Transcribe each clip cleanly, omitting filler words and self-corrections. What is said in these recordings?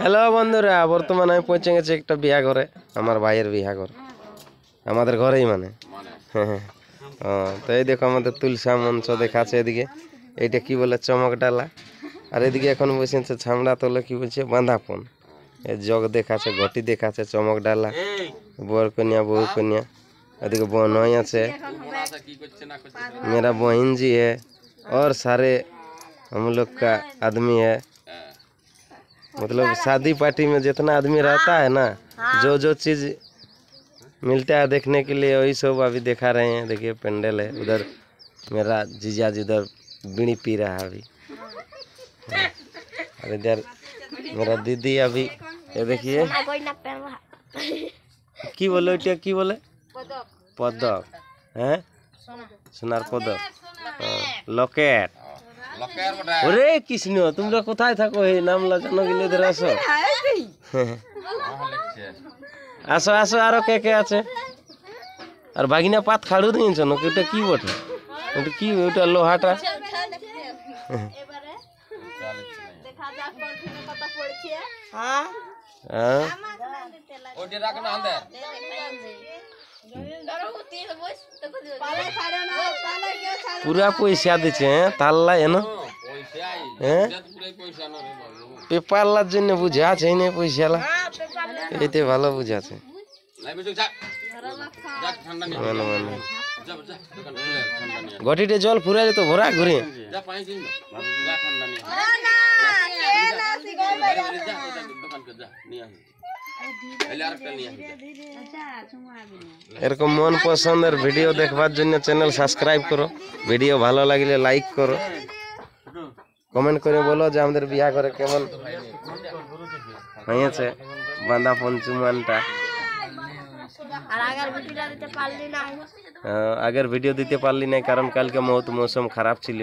Hello বন্ধুরা, বর্তমানে আমি পৌঁছে গেছি একটা বিয়া ঘরে, আমার ভাইয়ের বিয়া ঘর, আমাদের ঘরেই মানে। তো এই দেখো আমাদের তুলসা মঞ্চ দেখাচ্ছে, এদিকে এইটা কি বলে চমক ডালা, আর এদিকে এখন বসেছে ছামড়া তোলে কি বলছে বাঁধাপন। এই জগ দেখাচ্ছে, ঘটি দেখাচ্ছে, চমক ডালা, বর কন্যা বউ कन्या, এদিকে বনই আছে, मेरा बहन जी है और सारे हम लोग का आदमी है। मतलब शादी पार्टी में जितना आदमी रहता है ना, जो जो चीज मिलता है देखने के लिए वही सब अभी दिखा रहे हैं। देखिए पेंडल है, उधर मेरा जीजा जी उधर बीड़ी पी रहा है अभी, और इधर मेरा दीदी अभी ये देखिए की बोले की बोले पदक है, सोनार पदक, लकेट। ওরে কৃষ্ণ, তোমরা কোথায় থাকো? এই নামলা জানো গেলে ইধর আসো, আসো আসো। আরো কে কে আছে? আর বাগিনা পাত খাড়ু দিয়েছ নাকি? ওটা কি বটে? ওটা কি? ওটা লোহাটা। पूरा पैसा দিচ্ছে তাল্লা এনো, পেপারলার জন্য বুঝে আছে না পয়সালা, এইতে ভালো বুঝাছে। ঘটিতে জল ফুরাই যেত ভরা ঘুরে। এরকম মন পছন্দের ভিডিও দেখবার জন্য চ্যানেল সাবস্ক্রাইব করো, ভিডিও ভালো লাগলে লাইক করো, কমেন্ট করে বলো যে আমাদের বিয়া করে কেমন হয়েছে বাঁধাপন চুমানটা। আগের ভিডিও দিতে পারলি না কারণ কালকে মৌসুম খারাপ ছিল,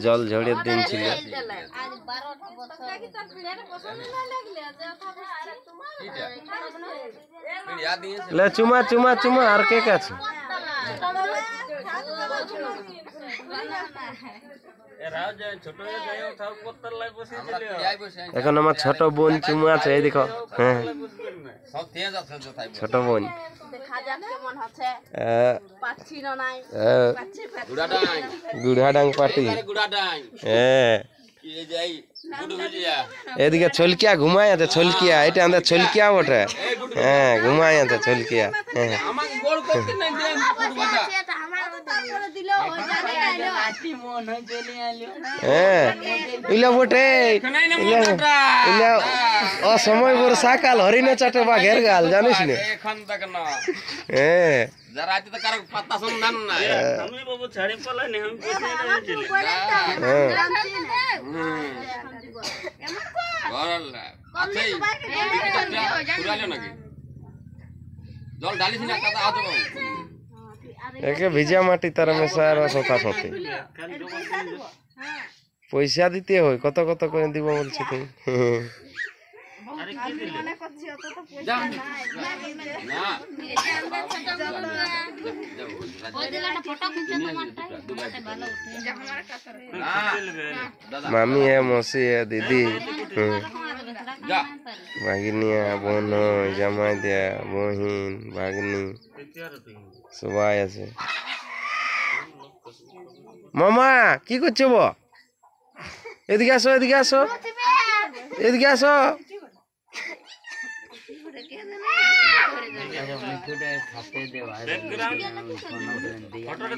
জল ঝড়ের দিন ছিল। চুমা চুমা চুমা। আর কে আছে? এখন আমার ছোট বোন চুমা আছে, এই দেখো। হ্যাঁ ছোট বোন, গুড়াডাং পাটি। হ্যাঁ এদিকে ছলকিয়া ঘুমাই আছে, ছলকিয়া এটা আমাদের ছলকিয়া বটে। হ্যাঁ ঘুমাই আছে ছলকিয়া। হ্যাঁ ইলা বটে, অসময় বর্ষাকাল হরিণে চাটে বা ঘের গাল, জানিস না? হ্যাঁ একে ভিজা মাটি তার মেশার সতা সতে পয়সা দিতে হয়। কত কত করে দিব বলছি তুমি? मामी है, मौसी है, दीदी, भागिनिया, बोन, जमाई दिया, बहिन, भागनी সবাই আছে। মামা কি করছো? এদিকে আসো, এদিকে আসো, এদিকে আসো।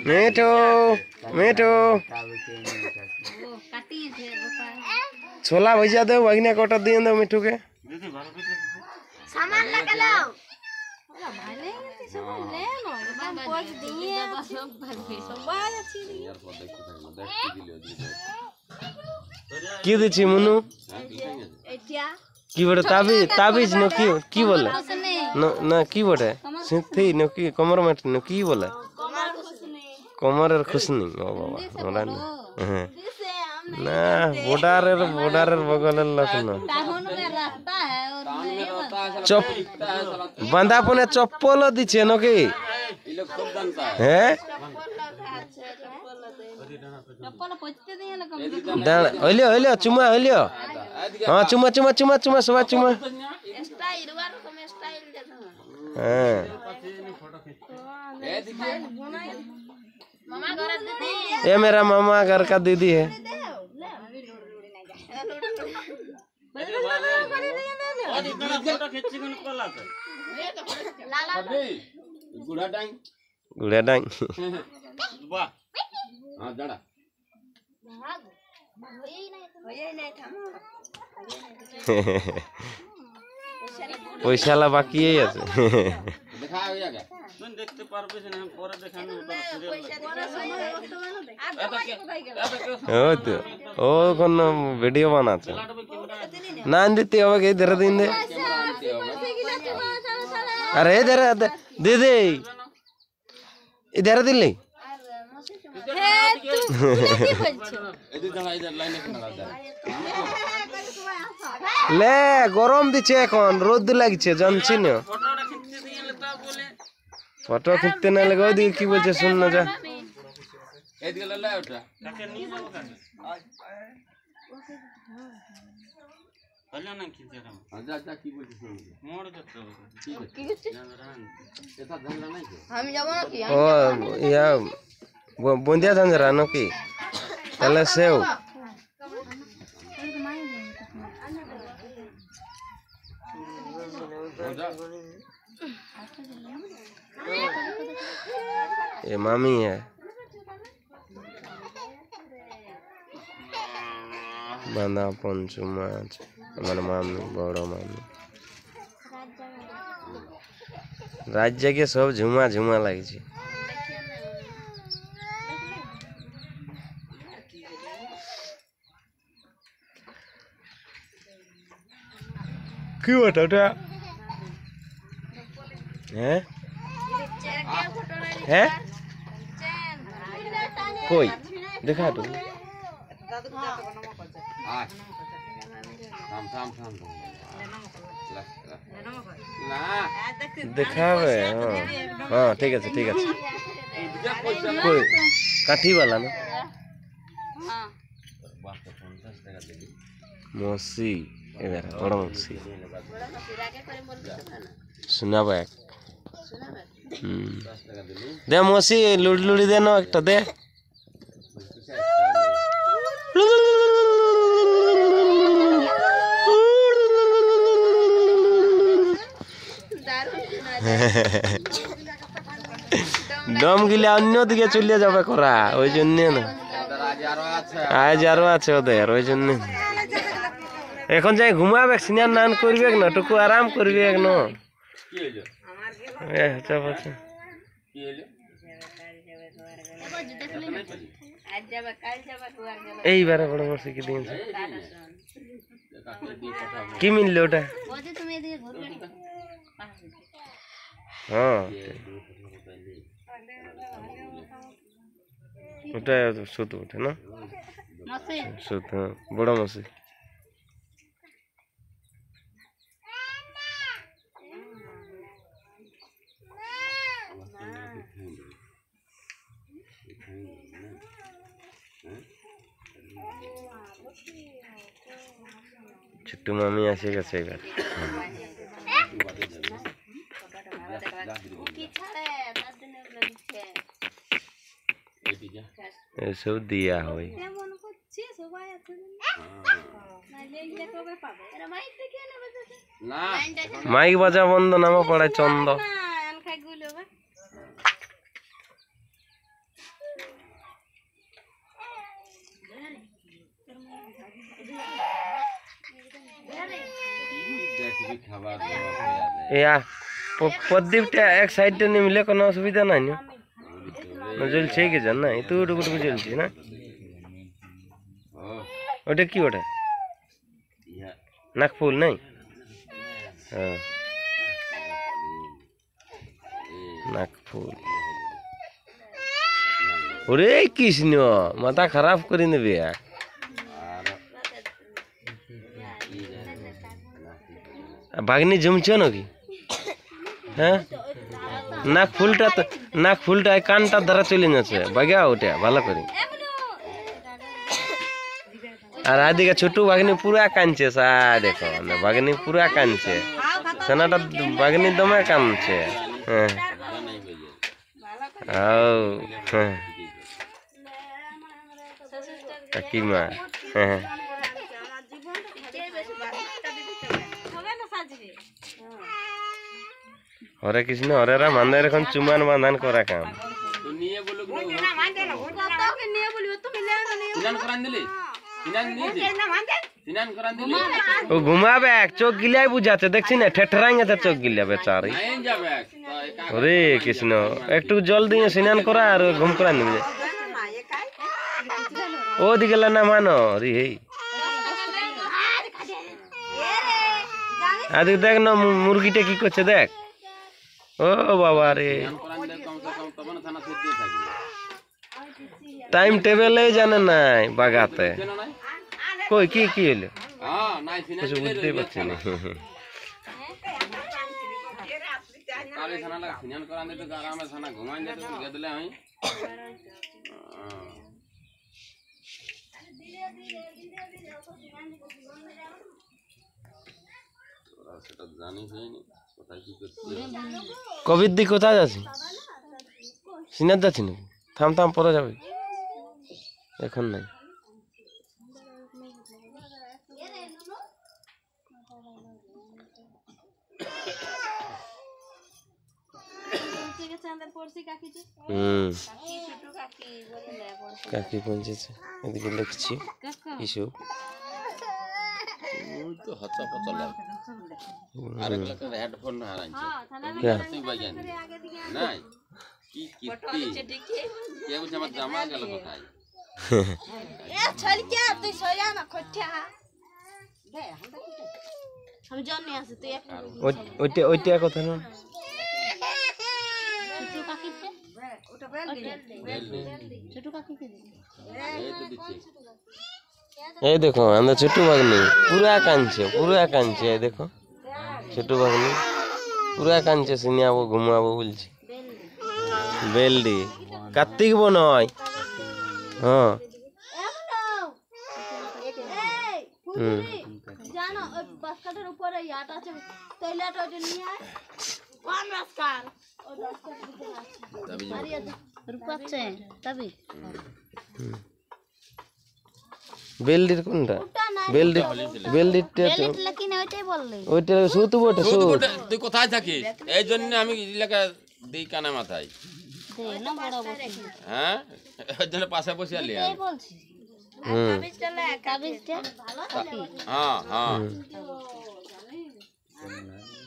মেঠো মেঠো ছোলা ভেজা দেও, বাগিনা কটা দিয়ে দাও মিঠুকে। কি দিচ্ছি মুনু? কি বটে? তাবিজ ন কি বলে না? কি বটে সিদ্ধি ন কি? কমর মাটি ন কি বলে? কমরের খুশনি। ও বাবা ওরা না। হ্যাঁ না বর্ডারের বগলের লোক না। বাঁধাপনে চপ্পলও দিচ্ছে নাকি? হ্যাঁ দাঁড়া হইলিও হইলিও চুমা হইলিও হ্যাঁ চুমা চুমা চুমা চুমা সবাই চুমা হ্যাঁ ये मेरा मामा घर का दीदी है गुड़ा डांग पैसा बाकी है দেখতে পারবে না পরে দেখানো ওই তো ও কোন ভিডিও বানাচ্ছে না দিতে হবে কি ধরে দিন দে আরে इधर दे दे इधर दिल्ली ले গরম দিচ্ছে এখন রোদ লাগছে জানছি না ফটো খিঁচতে না লাগে ওইদিকে কি বলছে শুন না যা ও ইয়া বন্দিয়া ঝঞ্ঝরা নাকি তাহলে সেও ये मामी है बांधा पंचुमा हमारे मामी बड़ मामी राज्य के सब झुमा झुमा लगे क्यों बता हैं है कोई दिखा दो दिखावे हाँ ठीक है कोई काठी वाला ना मौसी बड़ा मौसी सुना बैक दे मौसी लुड़ी लुड़ी दे ना एक दे দম গিলে অন্য দিকে চলে যাবে করা ওই জন্য না আজ আরো আছে ওদের ওই জন্য এখন যাই ঘুমাবে স্নান নান করবে না টুকু আরাম করবে না এইবারে বড় মরছি কি দিন কি মিললো ওটা হ্যাঁ ওটা সুতো ওঠে না সুতো হ্যাঁ বড় মশি ছোট্টু মামি আসে গেছে এবার এসব দিয়া হয় মাইক বাজা বন্ধ নামা পড়ায় চন্দ প্রদীপটা এক সাইডে নিলে কোনো অসুবিধা নাই না জ্বলছে কি জান না একটু টুকুটুকু জ্বলছে না ওটা কি ওটা নাকফুল নাই হ্যাঁ নাকফুল ওরে কৃষ্ণ মাথা খারাপ করে নেবে ভাগ্নি জমছে নাকি হ্যাঁ নাক ফুলটা কানটার দ্বারা চলে যাচ্ছে বাগা ওটা ভালো করে আর আদিকে ছোট বাঘনি পুরা কানছে সা দেখো না বাঘনি পুরা কানছে সেনাটা বাঘনি দমে কানছে হ্যাঁ আও হ্যাঁ কাকিমা হ্যাঁ হরে কৃষ্ণ হরে রাম আমাদের এখন চুমান বাঁধান করা কাম ও ঘুমাবে চোখ গিলাই বুঝাচ্ছে দেখছি না ঠেঠরাই গেছে চোখ গিলা বেচারি হরে কৃষ্ণ একটু জল দিয়ে স্নান করা আর ঘুম করা নিবে ওদিকে না মানো রে আদি দেখ না মুরগিটা কি করছে দেখ ও বাবা রে টাইম টেবিলে জানে নাই বাগাতে কই কি কি হলো কিছু বুঝতেই পারছি না কবির দি কোথায় যাচ্ছি সিনার যাচ্ছি নাকি থাম থাম পরে যাবে এখন নাই কাকি পৌঁছেছে এদিকে লিখছি কিছু ওইটা কথা না এই দেখো আমাদের ছোট বাগনি পুরা কাঁদছে এই দেখো ছোট বাগনি পুরা কাঁদছে সিনিয়াবো ঘুমাবো বলছে বেলডি কার্তিক বনয় হ্যাঁ জানো ওই বাস্কেটের উপরে ইয়াটা আছে তৈলাটা ওই নিয়ে আয় কোন বাস্কেট ওই বাস্কেট দিতে আছে মারিয়া রূপাচ্ছে তবে বেলডির কোনটা বেলডিটা লেকিন ওইটাই বললে ওইটা সুতু বটে তুই কোথায় থাকিস এই জন্য আমি এলাকা দেই কানা মাথায় দে না বড় বসে হ্যাঁ ওই জন্য পাশে বসে আলি এই বলছি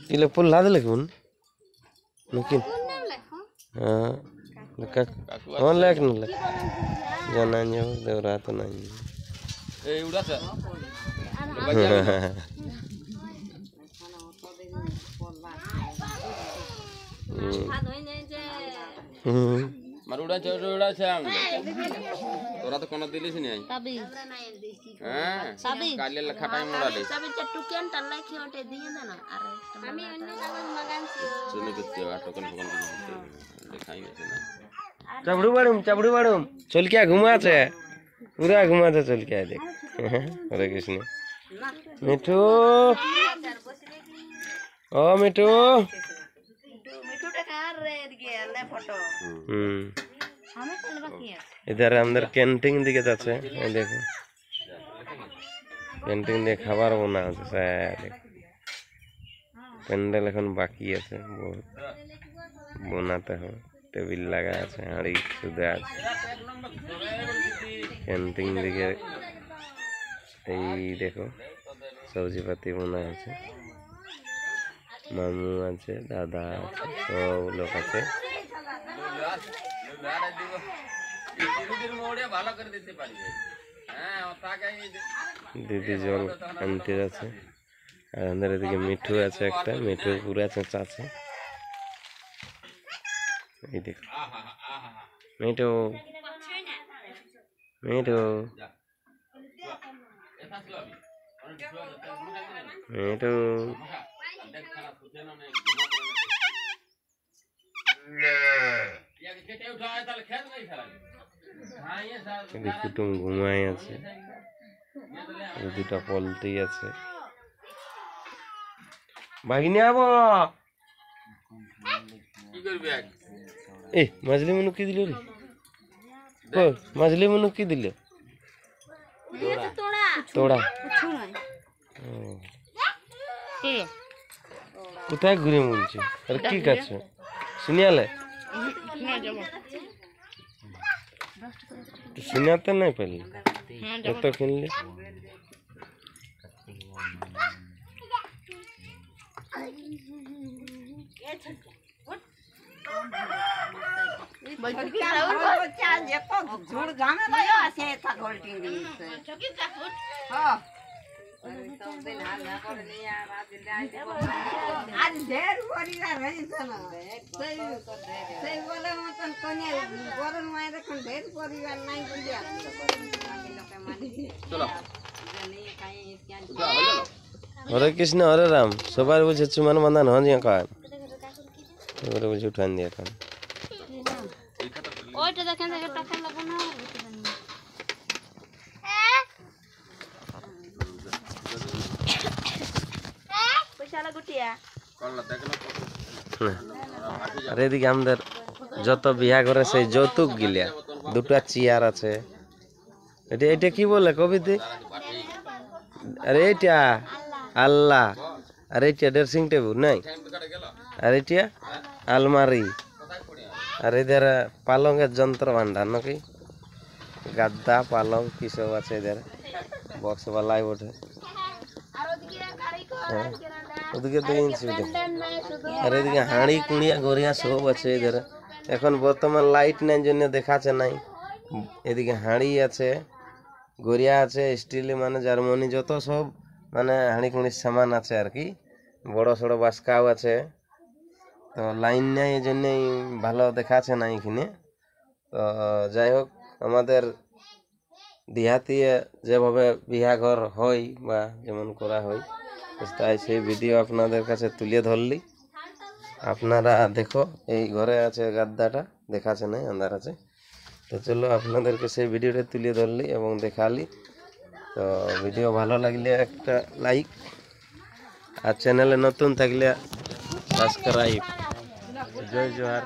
ইলে ফুল লা দিলে কোন নকিন হ্যাঁ কোন লেখ না জানা যাও দেওরা তো নাই এই উড়াছে মারুড়া চড়ুড়া ছাম তোরা তো কোন দিলিস নাই তাবি হ্যাঁ সাবি কালে খাটাই মোড়ালে সাবি চটুকেন টালাই খেওটে দিয়ে দে না আর আমি অন্য জায়গা মাগানছি চলে গেছে আটকন ফোন দেখাই গেছে না চাবড়ু বাড়ুম চলকিয়া ঘুমাছে পুরা ঘুমাছে চলকিয়া দেখ হরে কৃষ্ণ মিঠু ও মিঠু इधर अंदर कैंटीन दिखे जाচ্ছে देखो कैंटीन দিয়ে খাবার বানা আছে প্যান্ডেল এখন বাকি আছে বহুত বানাতে হবে টেবিল লাগা আছে হাড়ি সুদা আছে कैंटीन দিকে এই দেখো সবজি পাতি বানা আছে মামু আছে দাদা আছে সব লোক আছে দিদি জল আনতে যাচ্ছে আর আমাদের এদিকে মিঠু আছে একটা মিঠুর পুরা চেঁচা আছে এই দেখো মিঠু মিঠু মিঠু কুটুম ঘুমাই আছে এই দুটা পোল্ট্রি আছে। ভাগিনি আবো এ মাজলি মনু কি দিল রে? কই মাজলি মনু কি দিল? তোড়া। ও। কোথায় ঘুরে বলছে আর কি খাচ্ছ? সিনিয়ালে সিনিয়াতে নাই পেলি এত কিনলি। হরে কৃষ্ণ হরে রাম সবার বুঝে চুমান বান্ধান হন কান এবারে বুঝে উঠান দিয়ে কান ওইটা দেখেন দেখে টাকা লাগবে না পয়সালা গুটিয়া আর এদিকে আমাদের যত বিয়া করে সেই যৌতুক গিলিয়া দুটা চেয়ার আছে। এটা এটা কি বলে কবিতে? আরে এইটা আল্লাহ, আর এইটা ড্রেসিং টেবিল নাই, আর এইটা আলমারি, আর এদের পালঙ্গের যন্ত্র ভান্ডার নাকি গাদ্দা পালং কি সব আছে এদের বক্স বালাই ওঠে। হ্যাঁ ওদিকে দেখছি আর এদিকে হাঁড়ি কুড়িয়া গড়িয়া সব আছে এদের। এখন বর্তমান লাইট নাই জন্য দেখাচ্ছে নাই। এদিকে হাঁড়ি আছে, গড়িয়া আছে, স্টিল মানে জার্মানি যত সব মানে হাঁড়ি কুড়ির সামান আছে আর কি। বড় সড়ো বাস্কাও আছে। তো লাইন নাই এই জন্যই ভালো দেখাচ্ছে না এখানে। তো যাই হোক আমাদের দেহাতি যেভাবে বিহাঘর হয় বা যেমন করা হয় তাই সেই ভিডিও আপনাদের কাছে তুলে ধরলি। আপনারা দেখো এই ঘরে আছে গাদ্দাটা দেখাচ্ছে নাই আন্ধার আছে। তো চলো আপনাদেরকে সেই ভিডিওটা তুলে ধরলি এবং দেখালি। তো ভিডিও ভালো লাগলে একটা লাইক, আর চ্যানেলে নতুন থাকলে সাবস্ক্রাইব। জয় জোহার।